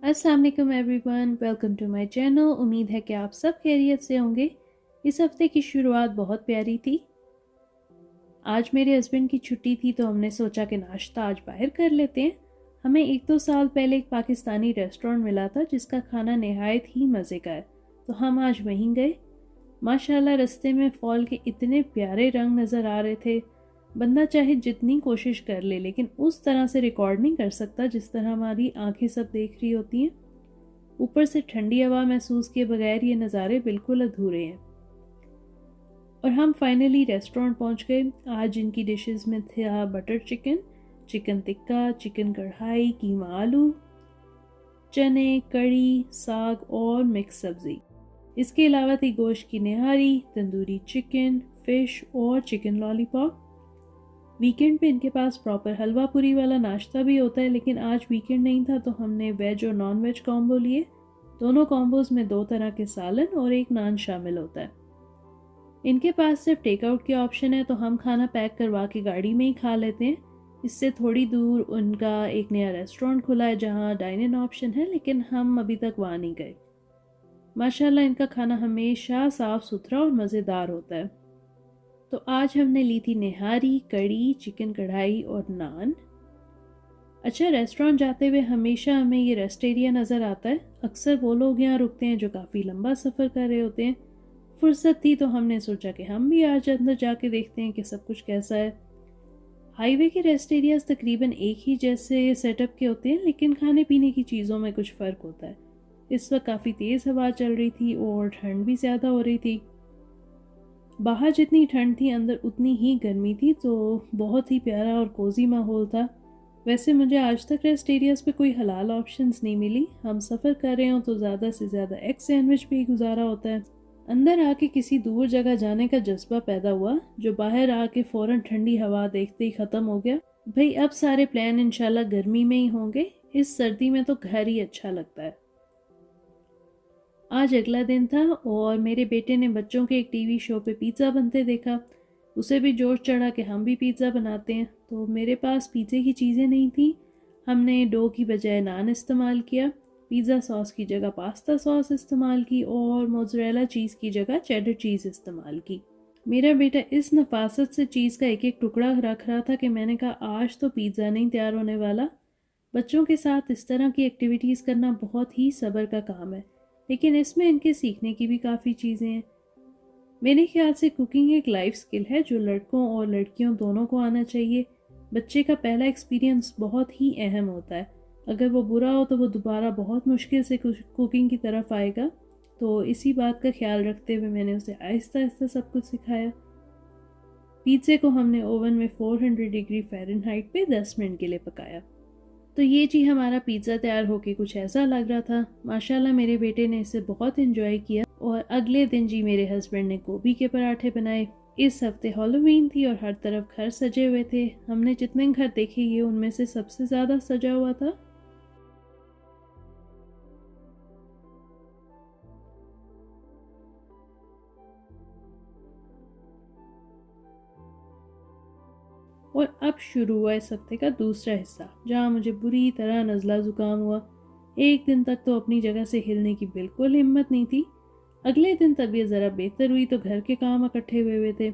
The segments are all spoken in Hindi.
अस्सलाम वालेकुम everyone, welcome to my channel. उम्मीद है कि आप सब खैरियत से होंगे। इस हफ़्ते की शुरुआत बहुत प्यारी थी। आज मेरे हस्बैंड की छुट्टी थी तो हमने सोचा कि नाश्ता आज बाहर कर लेते हैं। हमें 1-2 साल पहले एक पाकिस्तानी रेस्टोरेंट मिला था जिसका खाना नहायत ही मज़े का है, तो हम आज वहीं गए। माशाल्लाह रास्ते में फ़ॉल के इतने प्यारे रंग नज़र आ रहे थे। बंदा चाहे जितनी कोशिश कर ले लेकिन उस तरह से रिकॉर्ड नहीं कर सकता जिस तरह हमारी आंखें सब देख रही होती हैं। ऊपर से ठंडी हवा महसूस किए बगैर ये नज़ारे बिल्कुल अधूरे हैं। और हम फाइनली रेस्टोरेंट पहुंच गए। आज इनकी डिशेस में था butter chicken, chicken tikka, chicken कढ़ाई, कीमा आलू, चने, कड़ी, साग और मिक्स सब्ज़ी। इसके अलावा थी गोश्त की निहारी, तंदूरी चिकन, फ़िश और चिकन लॉलीपॉप। वीकेंड पे इनके पास प्रॉपर हलवा पूरी वाला नाश्ता भी होता है, लेकिन आज वीकेंड नहीं था तो हमने वेज और नॉन वेज कॉम्बो लिए। दोनों कॉम्बोज में 2 तरह के सालन और एक नान शामिल होता है। इनके पास सिर्फ टेक आउट के ऑप्शन है तो हम खाना पैक करवा के गाड़ी में ही खा लेते हैं। इससे थोड़ी दूर उनका एक नया रेस्टोरेंट खुला है जहाँ डाइन इन ऑप्शन है, लेकिन हम अभी तक वहाँ नहीं गए। माशाल्लाह इनका खाना हमेशा साफ़ सुथरा और मज़ेदार होता है। तो आज हमने ली थी निहारी, कड़ी, चिकन कढ़ाई और नान। अच्छा, रेस्टोरेंट जाते हुए हमेशा हमें ये रेस्ट एरिया नज़र आता है। अक्सर वो लोग यहाँ रुकते हैं जो काफ़ी लंबा सफ़र कर रहे होते हैं। फुर्सत थी तो हमने सोचा कि हम भी आज अंदर जाके देखते हैं कि सब कुछ कैसा है। हाईवे के रेस्ट एरियाज तकरीबन एक ही जैसे सेटअप के होते हैं, लेकिन खाने पीने की चीज़ों में कुछ फ़र्क होता है। इस वक्त काफ़ी तेज़ हवा चल रही थी और ठंड भी ज़्यादा हो रही थी। बाहर जितनी ठंड थी अंदर उतनी ही गर्मी थी, तो बहुत ही प्यारा और कोजी माहौल था। वैसे मुझे आज तक रेस्ट एरियाज पे कोई हलाल ऑप्शंस नहीं मिली। हम सफ़र कर रहे हो तो ज़्यादा से ज़्यादा एग सैंडविच पे ही गुजारा होता है। अंदर आके किसी दूर जगह जाने का जज्बा पैदा हुआ, जो बाहर आके फ़ौरन ठंडी हवा देखते ही ख़त्म हो गया। भाई अब सारे प्लान इंशाल्लाह गर्मी में ही होंगे, इस सर्दी में तो घर ही अच्छा लगता है। आज अगला दिन था और मेरे बेटे ने बच्चों के एक टीवी शो पे पिज़्ज़ा बनते देखा। उसे भी जोश चढ़ा कि हम भी पिज़्ज़ा बनाते हैं। तो मेरे पास पिज़्ज़े की चीज़ें नहीं थी। हमने डो की बजाय नान इस्तेमाल किया, पिज़्ज़ा सॉस की जगह पास्ता सॉस इस्तेमाल की और मोज़रेला चीज़ की जगह चेडर चीज़ इस्तेमाल की। मेरा बेटा इस नफासत से चीज़ का एक एक टुकड़ा रख रहा था कि मैंने कहा आज तो पिज़्ज़ा नहीं तैयार होने वाला। बच्चों के साथ इस तरह की एक्टिविटीज़ करना बहुत ही सब्र का काम है, लेकिन इसमें इनके सीखने की भी काफ़ी चीज़ें हैं। मेरे ख्याल से कुकिंग एक लाइफ स्किल है जो लड़कों और लड़कियों दोनों को आना चाहिए। बच्चे का पहला एक्सपीरियंस बहुत ही अहम होता है। अगर वो बुरा हो तो वो दोबारा बहुत मुश्किल से कुकिंग की तरफ आएगा। तो इसी बात का ख्याल रखते हुए मैंने उसे आहिस्ता आहिस्ता सब कुछ सिखाया। पिज़्ज़े को हमने ओवन में 400 डिग्री फ़ारेनहाइट पे 10 मिनट के लिए पकाया। तो ये जी हमारा पिज़्ज़ा तैयार होके कुछ ऐसा लग रहा था। माशाल्लाह मेरे बेटे ने इसे बहुत एंजॉय किया। और अगले दिन जी मेरे हस्बैंड ने गोभी के पराठे बनाए। इस हफ्ते हैलोवीन थी और हर तरफ घर सजे हुए थे। हमने जितने घर देखे ये उनमें से सबसे ज़्यादा सजा हुआ था। और अब शुरू हुआ इस हफ्ते का दूसरा हिस्सा, जहाँ मुझे बुरी तरह नज़ला ज़ुकाम हुआ। एक दिन तक तो अपनी जगह से हिलने की बिल्कुल हिम्मत नहीं थी। अगले दिन तबीयत ज़रा बेहतर हुई तो घर के काम इकट्ठे हुए हुए थे।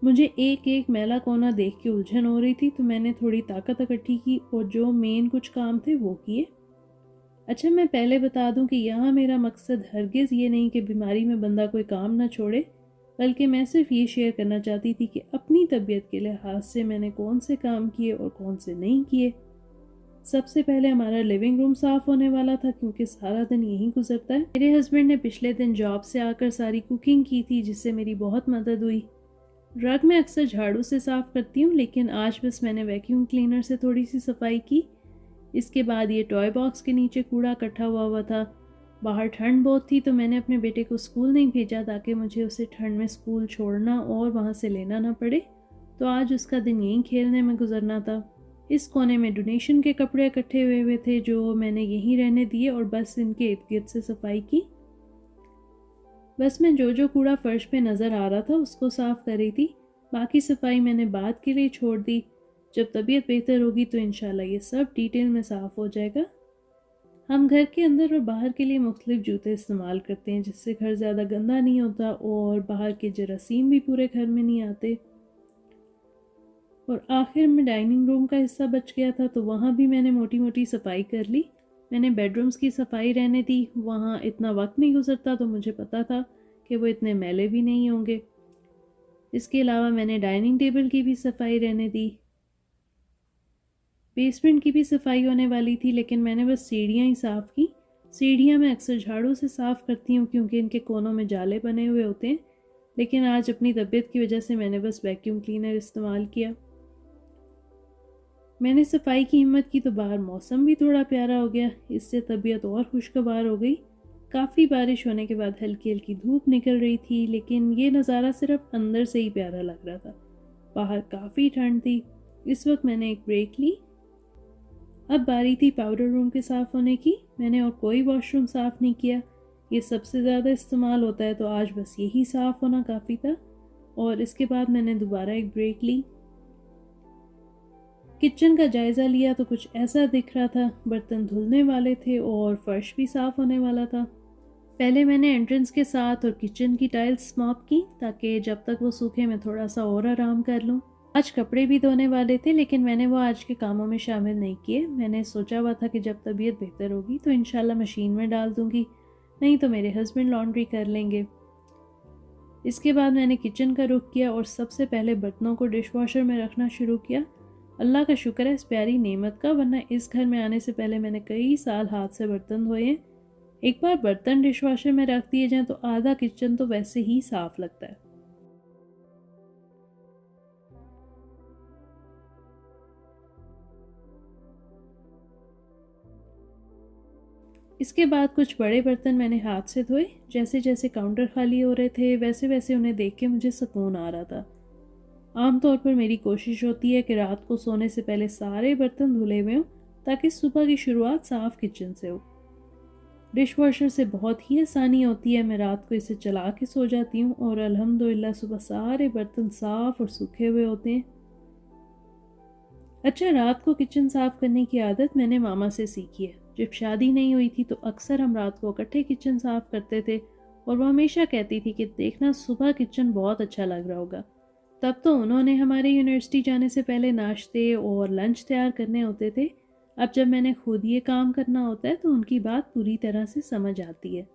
मुझे एक एक मैला कोना देख के उलझन हो रही थी, तो मैंने थोड़ी ताकत इकट्ठी की और जो मेन कुछ काम थे वो किए। अच्छा, मैं पहले बता दूं कि यहाँ मेरा मकसद हरगिज़ ये नहीं कि बीमारी में बंदा कोई काम ना छोड़े, बल्कि मैं सिर्फ ये शेयर करना चाहती थी कि अपनी तबीयत के लिहाज से मैंने कौन से काम किए और कौन से नहीं किए। सबसे पहले हमारा लिविंग रूम साफ़ होने वाला था क्योंकि सारा दिन यहीं गुजरता है। मेरे हस्बैंड ने पिछले दिन जॉब से आकर सारी कुकिंग की थी, जिससे मेरी बहुत मदद हुई। रग मैं अक्सर झाड़ू से साफ़ करती हूँ, लेकिन आज बस मैंने वैक्यूम क्लीनर से थोड़ी सी सफाई की। इसके बाद ये टॉय बॉक्स के नीचे कूड़ा इकट्ठा हुआ हुआ था। बाहर ठंड बहुत थी तो मैंने अपने बेटे को स्कूल नहीं भेजा ताकि मुझे उसे ठंड में स्कूल छोड़ना और वहाँ से लेना ना पड़े। तो आज उसका दिन यहीं खेलने में गुजरना था। इस कोने में डोनेशन के कपड़े इकट्ठे हुए हुए थे जो मैंने यहीं रहने दिए और बस इनके इर्द गिर्द से सफाई की। बस मैं जो जो कूड़ा फर्श पे नज़र आ रहा था उसको साफ़ कर रही थी। बाकी सफाई मैंने बाद के लिए छोड़ दी। जब तबीयत बेहतर होगी तो इंशाल्लाह ये सब डिटेल में साफ़ हो जाएगा। हम घर के अंदर और बाहर के लिए मुख्तलिफ जूते इस्तेमाल करते हैं, जिससे घर ज़्यादा गंदा नहीं होता और बाहर के जरासीम भी पूरे घर में नहीं आते। और आखिर में डाइनिंग रूम का हिस्सा बच गया था, तो वहाँ भी मैंने मोटी मोटी सफाई कर ली। मैंने बेडरूम्स की सफाई रहने दी, वहाँ इतना वक्त नहीं गुजरता, तो मुझे पता था कि वो इतने मैले भी नहीं होंगे। इसके अलावा मैंने डाइनिंग टेबल की भी सफाई रहने दी। बेसमेंट की भी सफाई होने वाली थी, लेकिन मैंने बस सीढ़ियाँ ही साफ़ की। सीढ़ियाँ मैं अक्सर झाड़ू से साफ़ करती हूँ क्योंकि इनके कोनों में जाले बने हुए होते हैं, लेकिन आज अपनी तबीयत की वजह से मैंने बस वैक्यूम क्लीनर इस्तेमाल किया। मैंने सफाई की हिम्मत की तो बाहर मौसम भी थोड़ा प्यारा हो गया, इससे तबीयत और खुशगवार हो गई। काफ़ी बारिश होने के बाद हल्की हल्की धूप निकल रही थी, लेकिन ये नज़ारा सिर्फ अंदर से ही प्यारा लग रहा था। बाहर काफ़ी ठंड थी। इस वक्त मैंने एक ब्रेक ली। अब बारी थी पाउडर रूम के साफ़ होने की। मैंने और कोई वॉशरूम साफ़ नहीं किया, ये सबसे ज़्यादा इस्तेमाल होता है, तो आज बस यही साफ़ होना काफ़ी था। और इसके बाद मैंने दोबारा एक ब्रेक ली। किचन का जायज़ा लिया तो कुछ ऐसा दिख रहा था, बर्तन धुलने वाले थे और फर्श भी साफ़ होने वाला था। पहले मैंने एंट्रेंस के साथ और किचन की टाइल्स मॉप की, ताकि जब तक वो सूखे मैं थोड़ा सा और आराम कर लूँ। आज कपड़े भी धोने वाले थे, लेकिन मैंने वो आज के कामों में शामिल नहीं किए। मैंने सोचा हुआ था कि जब तबीयत बेहतर होगी तो इंशाल्लाह मशीन में डाल दूँगी, नहीं तो मेरे हस्बैंड लॉन्ड्री कर लेंगे। इसके बाद मैंने किचन का रुख किया और सबसे पहले बर्तनों को डिश वॉशर में रखना शुरू किया। अल्लाह का शुक्र है इस प्यारी नेमत का, वरना इस घर में आने से पहले मैंने कई साल हाथ से बर्तन धोए हैं। एक बार बर्तन डिश वॉशर में रख दिए जाएं तो आधा किचन तो वैसे ही साफ लगता है। इसके बाद कुछ बड़े बर्तन मैंने हाथ से धोए। जैसे जैसे काउंटर खाली हो रहे थे, वैसे वैसे उन्हें देख के मुझे सुकून आ रहा था। आमतौर पर मेरी कोशिश होती है कि रात को सोने से पहले सारे बर्तन धुले हुए हों, ताकि सुबह की शुरुआत साफ किचन से हो। डिश वॉशर से बहुत ही आसानी होती है, मैं रात को इसे चला के सो जाती हूँ और अल्हम्दुलिल्लाह सुबह सारे बर्तन साफ और सूखे हुए होते हैं। अच्छा, रात को किचन साफ करने की आदत मैंने मामा से सीखी है। जब शादी नहीं हुई थी तो अक्सर हम रात को इकट्ठे किचन साफ करते थे, और वो हमेशा कहती थी कि देखना सुबह किचन बहुत अच्छा लग रहा होगा। तब तो उन्होंने हमारे यूनिवर्सिटी जाने से पहले नाश्ते और लंच तैयार करने होते थे। अब जब मैंने खुद ये काम करना होता है तो उनकी बात पूरी तरह से समझ आती है।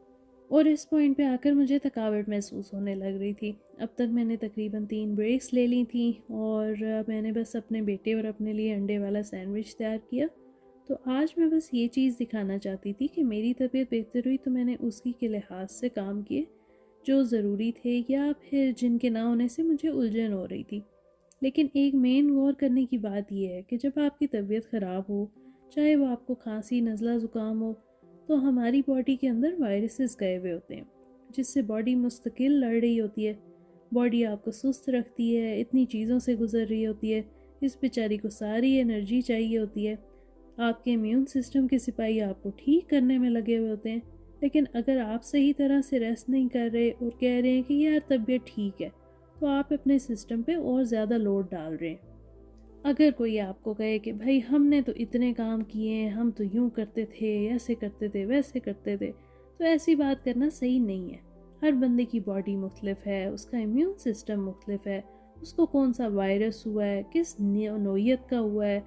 और इस पॉइंट पे आकर मुझे थकावट महसूस होने लग रही थी। अब तक मैंने तकरीबन 3 ब्रेक्स ले ली थी और मैंने बस अपने बेटे और अपने लिए अंडे वाला सैंडविच तैयार किया। तो आज मैं बस ये चीज़ दिखाना चाहती थी कि मेरी तबीयत बेहतर हुई तो मैंने उसी के लिहाज से काम किए जो ज़रूरी थे, या फिर जिनके ना होने से मुझे उलझन हो रही थी। लेकिन एक मेन गौर करने की बात यह है कि जब आपकी तबीयत ख़राब हो, चाहे वो आपको खांसी नज़ला ज़ुकाम हो, तो हमारी बॉडी के अंदर वायरसेस गए हुए होते हैं, जिससे बॉडी मुस्तकिल लड़ रही होती है। बॉडी आपको सुस्त रखती है, इतनी चीज़ों से गुजर रही होती है, इस बेचारी को सारी एनर्जी चाहिए होती है। आपके इम्यून सिस्टम के सिपाही आपको ठीक करने में लगे हुए होते हैं। लेकिन अगर आप सही तरह से रेस्ट नहीं कर रहे और कह रहे हैं कि यार तबीयत ठीक है, तो आप अपने सिस्टम पे और ज़्यादा लोड डाल रहे हैं। अगर कोई आपको कहे कि भाई हमने तो इतने काम किए हैं, हम तो यूँ करते थे, ऐसे करते थे, वैसे करते थे, तो ऐसी बात करना सही नहीं है। हर बंदे की बॉडी मुख्तलिफ है, उसका इम्यून सिस्टम मुख्तलिफ है, उसको कौन सा वायरस हुआ है, किस नोयत का हुआ है,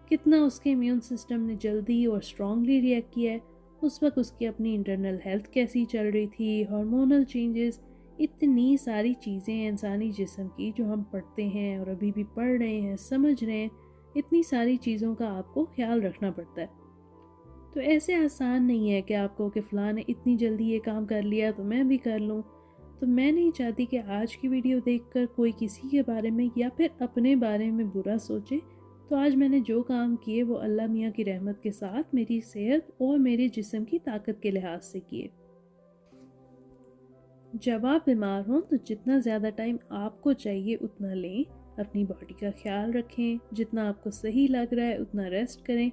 कितना उसके इम्यून सिस्टम ने जल्दी और स्ट्रांगली रिएक्ट किया है, उस वक्त उसकी अपनी इंटरनल हेल्थ कैसी चल रही थी, हार्मोनल चेंजेस, इतनी सारी चीज़ें हैं इंसानी जिस्म की जो हम पढ़ते हैं और अभी भी पढ़ रहे हैं, समझ रहे हैं। इतनी सारी चीज़ों का आपको ख्याल रखना पड़ता है। तो ऐसे आसान नहीं है कि आपको कि फ़लाँ ने इतनी जल्दी ये काम कर लिया तो मैं भी कर लूँ। तो मैं नहीं चाहती कि आज की वीडियो देखकर कोई किसी के बारे में या फिर अपने बारे में बुरा सोचे। तो आज मैंने जो काम किए वो अल्लाह मियाँ की रहमत के साथ मेरी सेहत और मेरे जिस्म की ताकत के लिहाज से किए। जब आप बीमार हों तो जितना ज़्यादा टाइम आपको चाहिए उतना लें, अपनी बॉडी का ख्याल रखें, जितना आपको सही लग रहा है उतना रेस्ट करें।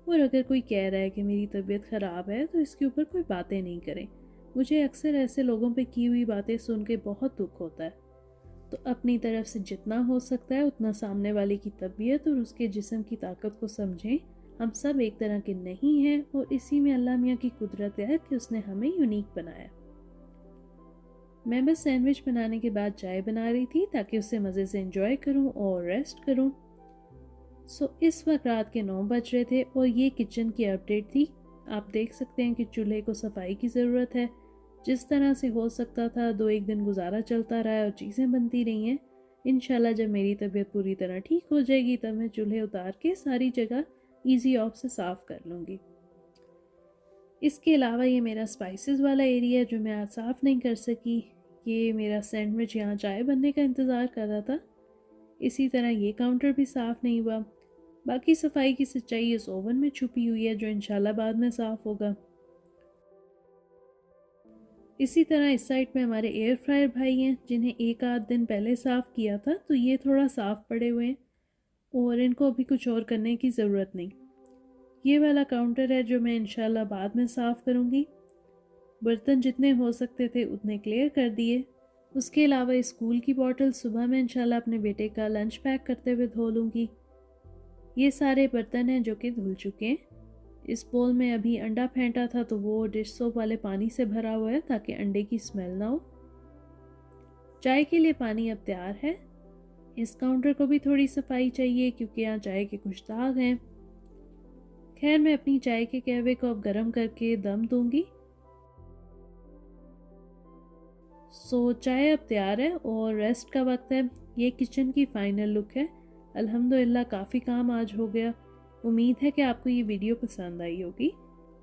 और अगर कोई कह रहा है कि मेरी तबीयत ख़राब है तो इसके ऊपर कोई बातें नहीं करें। मुझे अक्सर ऐसे लोगों पे की हुई बातें सुन के बहुत दुख होता है। तो अपनी तरफ से जितना हो सकता है उतना सामने वाले की तबीयत और उसके जिस्म की ताकत को समझें। हम सब एक तरह के नहीं हैं और इसी में अल्लाह मियाँ की कुदरत है कि उसने हमें यूनिक बनाया। मैं बस सैंडविच बनाने के बाद चाय बना रही थी ताकि उसे मज़े से एंजॉय करूं और रेस्ट करूं। इस वक्त रात के 9 बज रहे थे और ये किचन की अपडेट थी। आप देख सकते हैं कि चूल्हे को सफाई की ज़रूरत है। जिस तरह से हो सकता था 2-1 दिन गुजारा चलता रहा है और चीज़ें बनती रही हैं। इंशाल्लाह जब मेरी तबीयत पूरी तरह ठीक हो जाएगी तब मैं चूल्हे उतार के सारी जगह ईजी ऑफ से साफ़ कर लूँगी। इसके अलावा ये मेरा स्पाइसेस वाला एरिया जो मैं आज साफ़ नहीं कर सकी। ये मेरा सैंडविच यहाँ चाय बनने का इंतज़ार कर रहा था। इसी तरह ये काउंटर भी साफ़ नहीं हुआ। बाकी सफाई की सच्चाई इस ओवन में छुपी हुई है जो इंशाल्लाह बाद में साफ़ होगा। इसी तरह इस साइड में हमारे एयर फ्रायर भाई हैं जिन्हें एक आध दिन पहले साफ़ किया था, तो ये थोड़ा साफ़ पड़े हुए हैं और इनको अभी कुछ और करने की ज़रूरत नहीं। ये वाला काउंटर है जो मैं इंशाल्लाह बाद में साफ़ करूँगी। बर्तन जितने हो सकते थे उतने क्लियर कर दिए। उसके अलावा स्कूल की बॉटल सुबह मैं इंशाल्लाह अपने बेटे का लंच पैक करते हुए धो लूँगी। ये सारे बर्तन हैं जो कि धुल चुके हैं। इस बोल में अभी अंडा फेंटा था तो वो डिश सोप वाले पानी से भरा हुआ है ताकि अंडे की स्मेल ना हो। चाय के लिए पानी अब तैयार है। इस काउंटर को भी थोड़ी सफाई चाहिए क्योंकि यहाँ चाय के कुछ दाग हैं। खैर मैं अपनी चाय के कहवे को अब गर्म करके दम दूंगी। चाय अब तैयार है और रेस्ट का वक्त है। ये किचन की फाइनल लुक है। अल्हम्दुलिल्लाह काफ़ी काम आज हो गया। उम्मीद है कि आपको ये वीडियो पसंद आई होगी।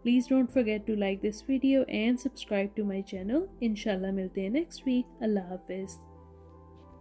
Please don't forget to like this video and subscribe to my channel. इंशाल्लाह मिलते हैं नेक्स्ट वीक। अल्लाह हाफिज़।